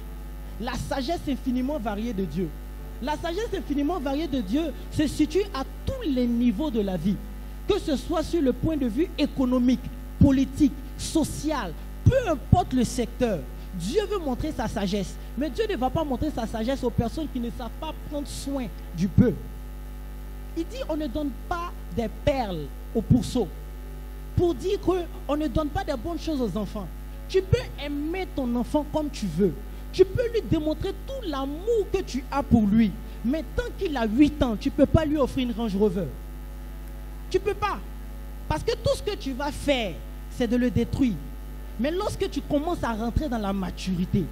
la sagesse infiniment variée de Dieu. La sagesse infiniment variée de Dieu se situe à tous les niveaux de la vie, que ce soit sur le point de vue économique, politique, social, peu importe le secteur. Dieu veut montrer sa sagesse, mais Dieu ne va pas montrer sa sagesse aux personnes qui ne savent pas prendre soin du peu. Il dit, on ne donne pas des perles aux pourceaux pour dire qu'on ne donne pas des bonnes choses aux enfants. Tu peux aimer ton enfant comme tu veux. Tu peux lui démontrer tout l'amour que tu as pour lui. Mais tant qu'il a 8 ans, tu ne peux pas lui offrir une Range Rover. Tu ne peux pas. Parce que tout ce que tu vas faire, c'est de le détruire. Mais lorsque tu commences à rentrer dans la maturité,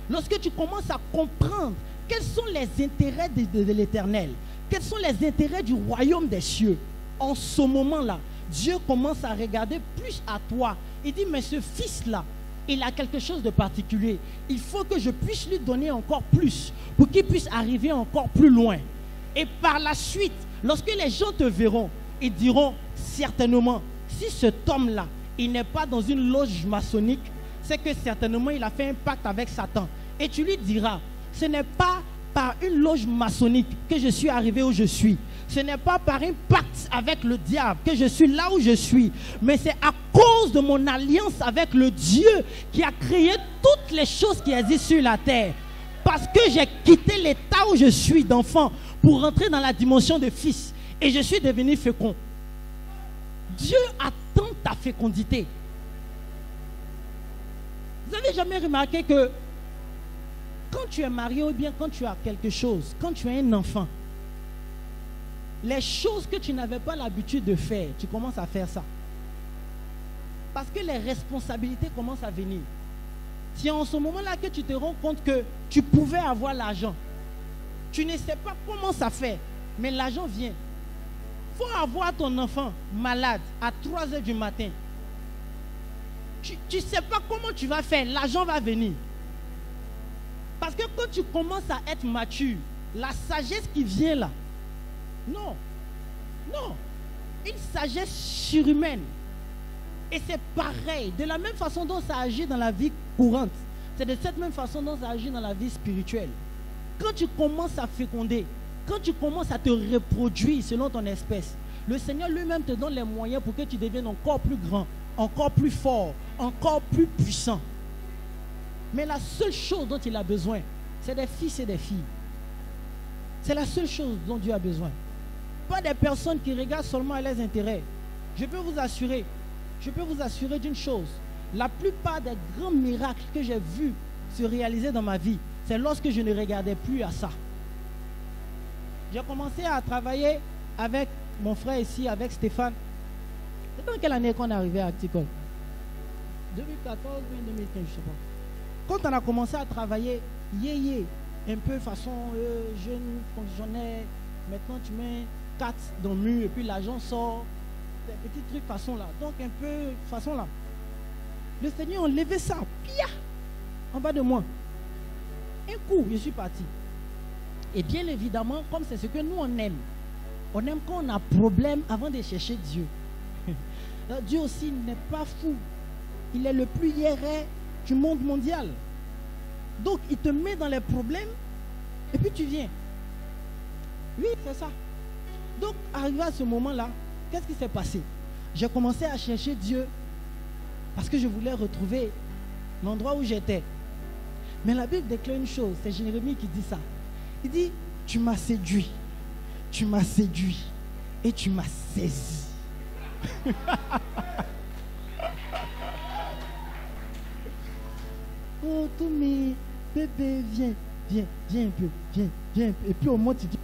lorsque tu commences à comprendre quels sont les intérêts de l'Éternel, quels sont les intérêts du royaume des cieux, en ce moment-là, Dieu commence à regarder plus à toi. Il dit, mais ce fils-là, il a quelque chose de particulier. Il faut que je puisse lui donner encore plus pour qu'il puisse arriver encore plus loin. Et par la suite, lorsque les gens te verront, ils diront certainement, si cet homme-là, il n'est pas dans une loge maçonnique, c'est que certainement il a fait un pacte avec Satan. Et tu lui diras, ce n'est pas par une loge maçonnique que je suis arrivé où je suis. Ce n'est pas par un pacte avec le diable que je suis là où je suis. Mais c'est à cause de mon alliance avec le Dieu qui a créé toutes les choses qui existent sur la terre. Parce que j'ai quitté l'état où je suis d'enfant pour rentrer dans la dimension de fils. Et je suis devenu fécond. Dieu attend ta fécondité. Vous n'avez jamais remarqué que Quand tu es marié ou bien quand tu as quelque chose, quand tu as un enfant, les choses que tu n'avais pas l'habitude de faire, tu commences à faire ça. Parce que les responsabilités commencent à venir. C'est en ce moment-là que tu te rends compte que tu pouvais avoir l'argent. Tu ne sais pas comment ça fait, mais l'argent vient. Il faut avoir ton enfant malade à 3 h du matin. Tu ne sais pas comment tu vas faire, l'argent va venir. Parce que quand tu commences à être mature, la sagesse qui vient là, non, une sagesse surhumaine. Et c'est pareil, de la même façon dont ça agit dans la vie courante, c'est de cette même façon dont ça agit dans la vie spirituelle. Quand tu commences à féconder, quand tu commences à te reproduire selon ton espèce, le Seigneur lui-même te donne les moyens pour que tu deviennes encore plus grand, encore plus fort, encore plus puissant. Mais la seule chose dont il a besoin, c'est des fils et des filles. C'est la seule chose dont Dieu a besoin. Pas des personnes qui regardent seulement à leurs intérêts. Je peux vous assurer d'une chose. La plupart des grands miracles que j'ai vus se réaliser dans ma vie, c'est lorsque je ne regardais plus à ça. J'ai commencé à travailler avec mon frère ici, avec Stéphane. C'est dans quelle année qu'on est arrivé à Acticol? 2014 ou 2015, je ne sais pas. Quand on a commencé à travailler, un peu façon jeune fonctionnaire, maintenant tu mets 4 dans le mur et puis l'argent sort, des petits trucs façon là. Donc un peu façon là. Le Seigneur a enlevé ça, pia, en bas de moi. Un coup, je suis parti. Et bien évidemment, comme c'est ce que nous on aime quand on a problème avant de chercher Dieu. Dieu aussi n'est pas fou. Il est le plus hiérarque du monde mondial. Donc il te met dans les problèmes et puis tu viens. Oui, c'est ça. Donc arrivé à ce moment-là, qu'est-ce qui s'est passé? J'ai commencé à chercher Dieu parce que je voulais retrouver l'endroit où j'étais. Mais la Bible déclare une chose, c'est Jérémie qui dit ça. Il dit, tu m'as séduit et tu m'as saisi. Oh, tous mes bébés, viens un peu. Et puis au moins tu dis,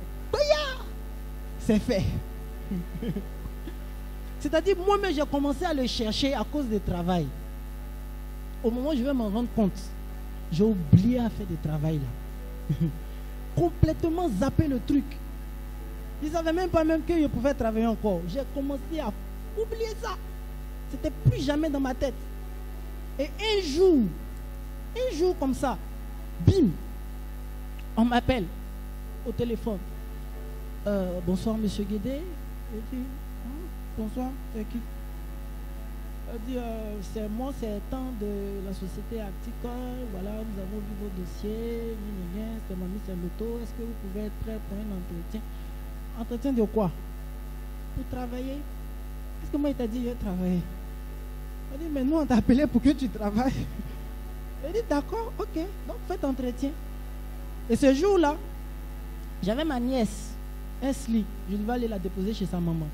c'est fait. C'est-à-dire, moi-même, j'ai commencé à le chercher à cause du travail. Au moment où je vais m'en rendre compte, j'ai oublié à faire du travail là. Complètement zappé le truc. Je ne savais même pas que je pouvais travailler encore. J'ai commencé à oublier ça. C'était plus jamais dans ma tête. Et un jour comme ça, bim, on m'appelle au téléphone. Bonsoir, monsieur Guédé. Je dis, bonsoir, c'est qui? Elle dit, c'est moi, c'est temps de la société Acticol. Voilà, nous avons vu vos dossiers. C'est mamie, c'est l'auto. Est-ce que vous pouvez être prêt pour un entretien? Entretien de quoi? Pour travailler. Est-ce que moi, il t'a dit, je vais travailler? Elle dit, mais nous, on t'a appelé pour que tu travailles. Elle dit, d'accord, ok, donc faites entretien. Et ce jour-là, j'avais ma nièce, Esli, je devais aller la déposer chez sa maman.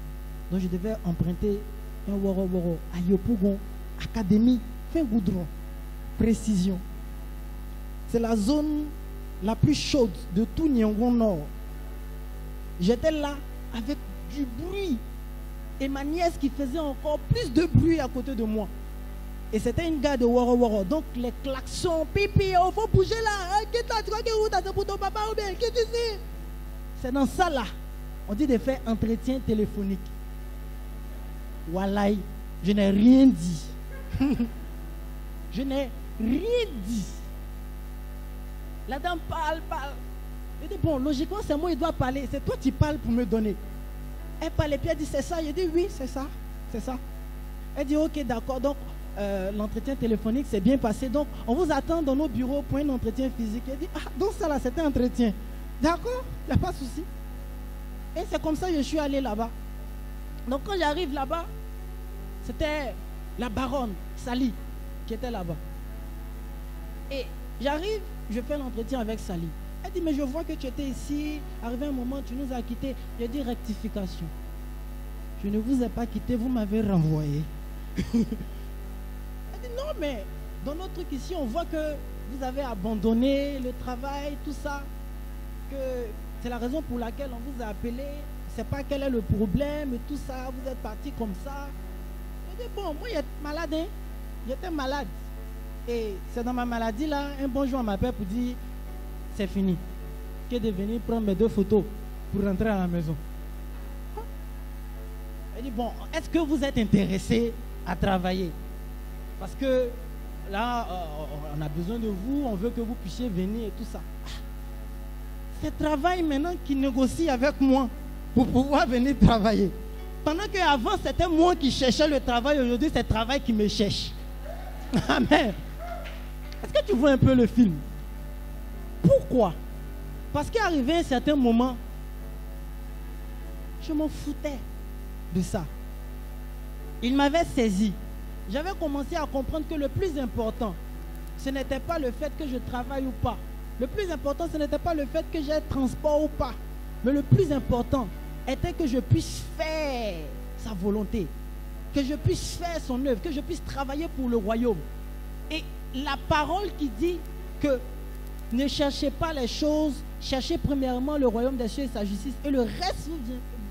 Donc je devais emprunter un woro à Yopougon, Académie, fin goudron, précision. C'est la zone la plus chaude de tout Nyongon Nord. J'étais là avec du bruit et ma nièce qui faisait encore plus de bruit à côté de moi. Et c'était une gare de Woro. Donc les klaxons, pipi, il faut bouger là. Tu crois que c'est pour ton papa ou bien qu'est-ce que tu sais? C'est dans ça là. On dit de faire entretien téléphonique. Wallahi, je n'ai rien dit. Je n'ai rien dit. La dame parle. Je dis bon, logiquement c'est moi, il doit parler. C'est toi qui parles pour me donner. Elle parle et puis elle dit c'est ça. Je dis oui, c'est ça. Elle dit ok, d'accord. Donc l'entretien téléphonique s'est bien passé. Donc on vous attend dans nos bureaux pour un entretien physique. Elle dit ah, donc ça là c'était un entretien. D'accord, il n'y a pas de souci. Et c'est comme ça que je suis allé là-bas. Donc quand j'arrive là-bas, c'était la baronne Sally qui était là-bas. Et j'arrive, je fais l'entretien avec Sally. Elle dit, mais je vois que tu étais ici, arrivé un moment, tu nous as quittés. J'ai dit, rectification. Je ne vous ai pas quitté, vous m'avez renvoyé. Elle dit, non, mais dans notre truc ici, on voit que vous avez abandonné le travail, tout ça. Que c'est la raison pour laquelle on vous a appelé. C'est pas quel est le problème et tout ça. Vous êtes parti comme ça. Je dis, bon, moi, j'étais malade, hein. J'étais malade. Et c'est dans ma maladie là, un bon jour on m'appelle pour dire, c'est fini. Que de venir prendre mes 2 photos pour rentrer à la maison. Je dis, bon, est-ce que vous êtes intéressé à travailler? Parce que là, on a besoin de vous, on veut que vous puissiez venir et tout ça. C'est travail maintenant qui négocie avec moi pour pouvoir venir travailler. Pendant qu'avant, c'était moi qui cherchais le travail, aujourd'hui, c'est le travail qui me cherche. Amen. Est-ce que tu vois un peu le film? Pourquoi? Parce qu'arrivé à un certain moment, je m'en foutais de ça. Il m'avait saisi. J'avais commencé à comprendre que le plus important, ce n'était pas le fait que je travaille ou pas. Le plus important, ce n'était pas le fait que j'ai transport ou pas. Mais le plus important était que je puisse faire sa volonté. Que je puisse faire son œuvre. Que je puisse travailler pour le royaume. Et la parole qui dit que ne cherchez pas les choses, cherchez premièrement le royaume des cieux et sa justice, et le reste vous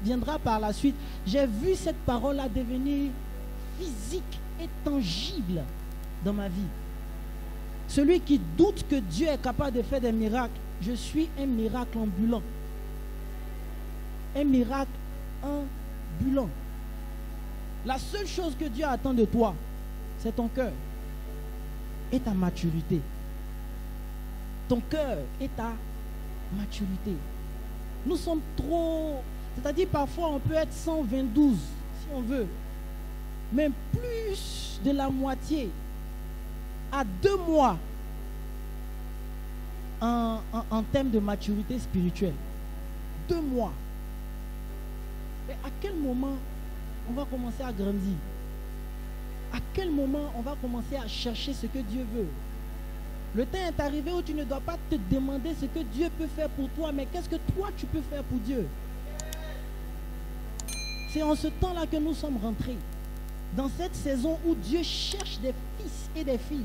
viendra par la suite. J'ai vu cette parole-là devenir physique et tangible dans ma vie. Celui qui doute que Dieu est capable de faire des miracles, je suis un miracle ambulant. Un miracle ambulant. La seule chose que Dieu attend de toi, c'est ton cœur et ta maturité. Ton cœur et ta maturité. Nous sommes trop... C'est-à-dire parfois on peut être 122 si on veut. Mais plus de la moitié à 2 mois en termes de maturité spirituelle. 2 mois. Mais à quel moment on va commencer à grandir? À quel moment on va commencer à chercher ce que Dieu veut? Le temps est arrivé où tu ne dois pas te demander ce que Dieu peut faire pour toi, mais qu'est-ce que toi tu peux faire pour Dieu? C'est en ce temps-là que nous sommes rentrés. Dans cette saison où Dieu cherche des fils et des filles.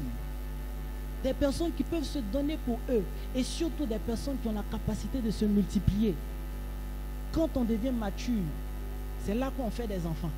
Des personnes qui peuvent se donner pour eux. Et surtout des personnes qui ont la capacité de se multiplier. Quand on devient mature, c'est là qu'on fait des enfants.